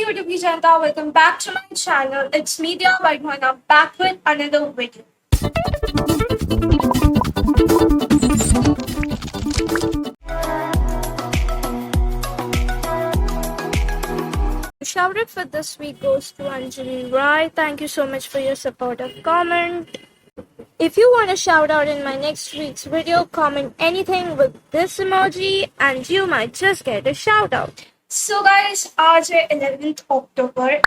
YouTube Janta, welcome back to my channel. It's me Diya Wadhwana back with another video. Shout out for this week goes to Anjali Rai. Thank you so much for your supportive comment. If you want a shout out in my next week's video, comment anything with this emoji and you might just get a shout out. So guys, आज है 11th October.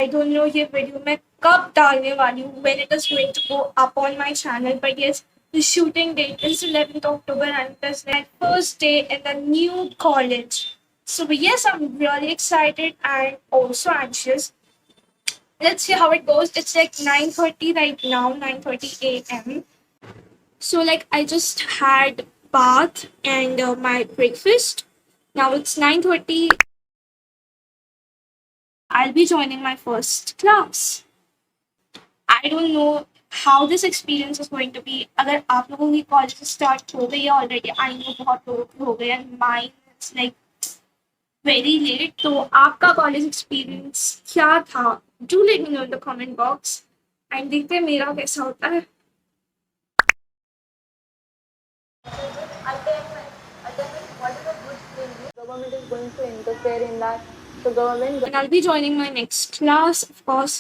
I don't know ये video मैं कब डालने वाली हूँ, when it is going to go up on my channel, but yes, the shooting date is 11th October and it is my first day in the new college. So yes, I'm really excited and also anxious. Let's see how it goes. It's like 9:30 right now, 9:30 a.m. So like I just had bath and my breakfast. Now it's 9:30. I'll be joining my first class. I don't know how this experience is going to be. अगर आप लोगों की college start हो गई है already, I know बहुत लोगों की हो गई है, mine it's like very late. तो आपका कॉलेज एक्सपीरियंस क्या था? Do let me know in the comment box and देखते हैं मेरा कैसा होता है. Government is going to interfere in that. So government. And I'll be joining my next class, of course.